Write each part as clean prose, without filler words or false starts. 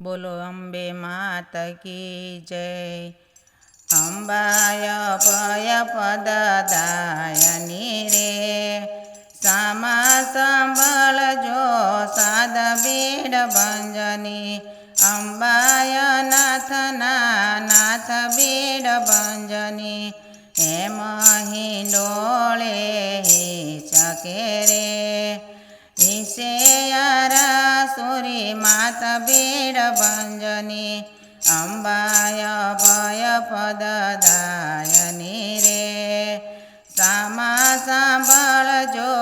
બોલો અંબે માત કી જય। અંબાય ભય પદદાયની રે, સામા સંભળજો સાદ બીડ ભંજની। અંબાય નાથના નાથ બીડ ભંજની, એમ હિંડોળે હિચકે રે। હિસેયારા સુરી માત બીડ ભંજની, અંબાય ભય પદદાયની રે। સામા સાંભળજો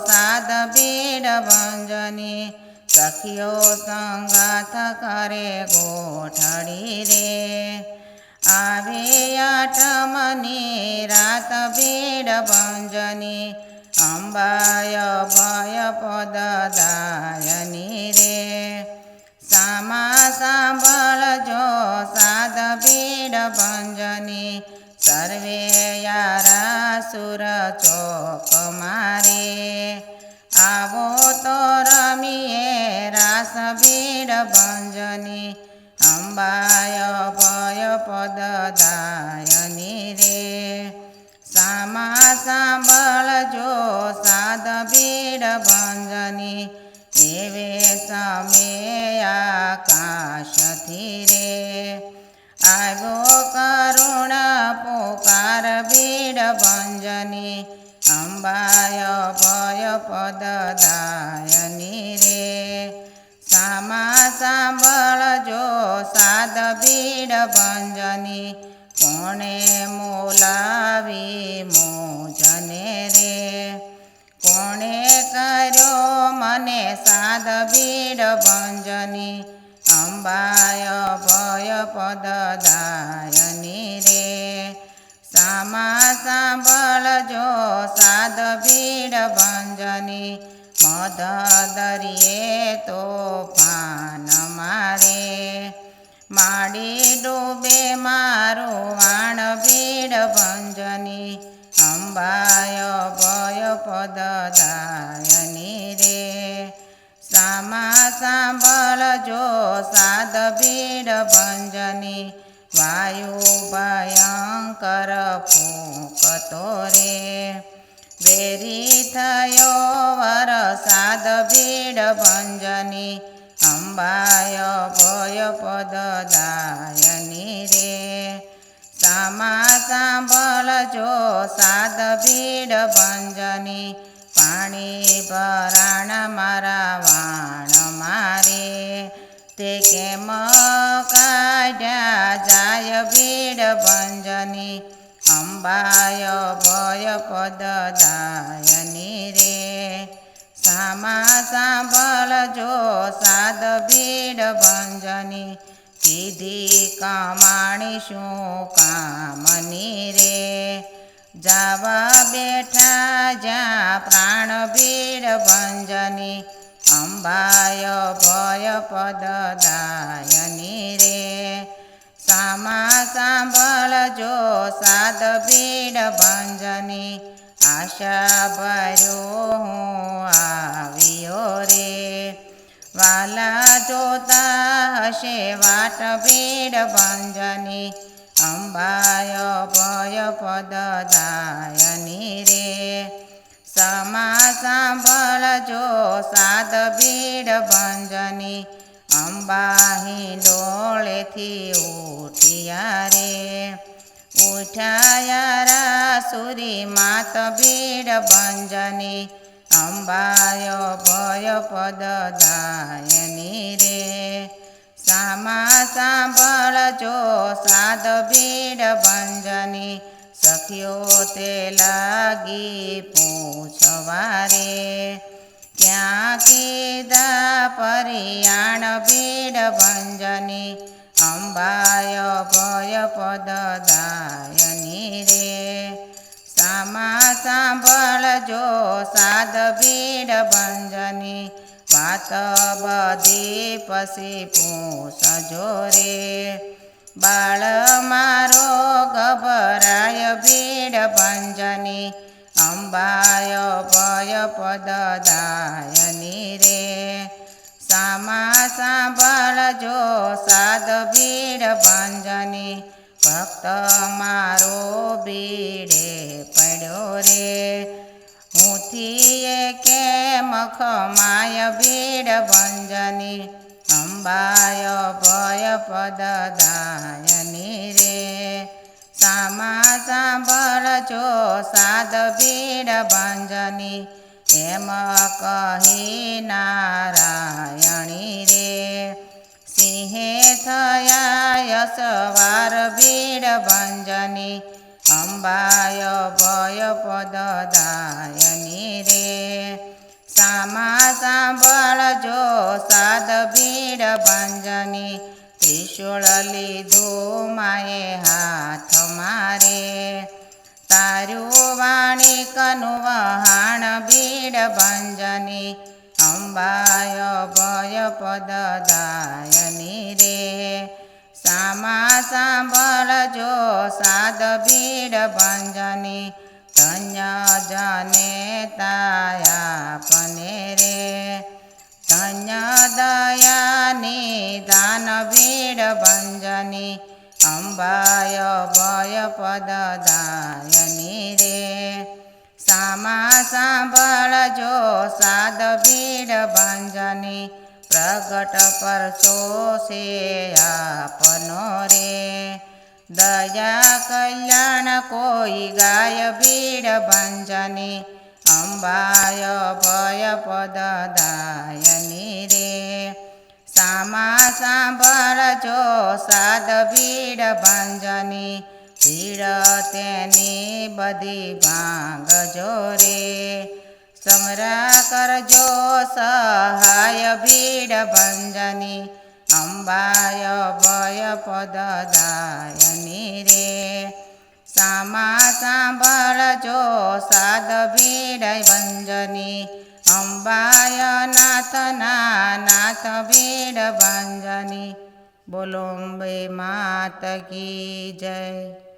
સાદ બીડ ભંજની, સખીઓ સંગાથ કરે ગોઠડી રે। આવે આઠમની રાત બીડ ભંજની, અંબાય ભય પદદાયની રે। સામા સાંભળજો સાદ બીડ ભંજની, સર્વે યારા સુર ચોક મારે। આવો તો રમીએ રાસ બીડ ભંજની, અંબાય ભય પદદાયની રે। સામા સાંભળજો સાદ બીડ ભંજની, એવે સમે આકાશથી રે। આવ્યો કરુણ પોકાર બીડ ભંજની, અંબાય ભય પદદાયની રે। સામા સાંભળજો સાદ બીડ ભંજની, કોણે મોલાવી મોજને રે। કોણે કર્યો મને સાદ બીડ ભંજની, અંબાય ભય પદદાયની રે। સામા સાંભળજો સાદ બીડ ભંજની, મધ દરિયે તોફાન મારે। માડી ડૂબે મારું વાણ બીડ ભંજની, અંબાય ભય પદદાયની રે। સામા સાંભળજો સાદ બીડ ભંજની, વાયુ ભયંકર ફૂંકતો રે। વેરી થયો વરસાદ બીડ ભંજની, અંબાય ભય પદદાયની રે। સામા સાંભળજો સાદ બીડ ભંજની, પાણી ભરાણ મારા વાણ મારે। તે કેમ કાઢ્યા જાય બીડ ભંજની, અંબાય ભય પદદાયની રે। સામા સાંભળજો સાદ બીડ ભંજની, કીધી કમાણી શું કામની રે। જાવા બેઠા જ્યાં પ્રાણ બીડ ભંજની, અંબાય ભય પદદાયની રે। સામા સાંભળજો સાદ બીડ ભંજની, આશા ભર્યો હું આવ્યો રે। વાલા જોતા હશે વાટ બીડ ભંજની, અંબાય ભય પદદાયની રે। સામા સાંભળજો સાદ બીડ ભંજની, અંબા હિંડોળેથી ઉઠ્યા રે। ઉઠાયા સુરી માત બીડ ભંજની, અંબાય ભય પદદાયની રે। સામા સાંભળજો સાદ બીડ ભંજની, સખીઓ તે લાગી પૂછવા રે। ક્યાં કીધા પરિયાણ બીડ ભંજની, અંબાય ભય પદદાયની રે। સામા સાંભળજો સાદ બીડ ભંજની, વાત બધી પછી પૂછજો રે। બાળ મારો ગભરાય બીડ ભંજની, અંબાય ભય પદદાયની રે। સામા સામા સાંભળજો સાદ ભીડ ભંજની ભક્ત મારો ભીડે પડ્યો રે ઊંથી કે મખમાય ભીડ ભંજની અંબાય ભય પદ દાયની રે સામા સાંભળજો સાદ ભીડ ભંજની એમ કહી નારાયણી રે સિંહે થયા યસવાર ભીડ ભંજની અંબાય ભય પદ દાયની રે સામા સાંભળજો સાદ ભીડ ભંજની ત્રિશૂળ લીધું માએ હાથ મારે તાર્યું વાણિકનું વહાણ ભીડ ભંજની અંબાય ભય પદ દાયની રે સામા સાંભળજો સાદ ભીડ ભંજની ધન્ય જને તાયાપને રે ધન્ય દયાની દાન ભીડ ભંજની અંબાય ભય પદ દાયની રે સામા સાંભળજો સાદ ભીડ ભંજની પ્રગટ પરસો છે આપનો રે દયા કલ્યાણ કોઈ ગાય ભીડ ભંજની અંબાય ભય પદ દાયની રે સામા સાંભળજો સાદ ભીડ ભંજની ભીડ તેની બધી ભાંગજો રે સમરા કરજો સહાય ભીડ ભંજની અંબાય ભય પદ દાયની રે સામા સાંભળજો સાદ ભીડ ભંજની અંબાય નાથના નાથ ભીડ ભંજની બોલો અંબે માત કી જય।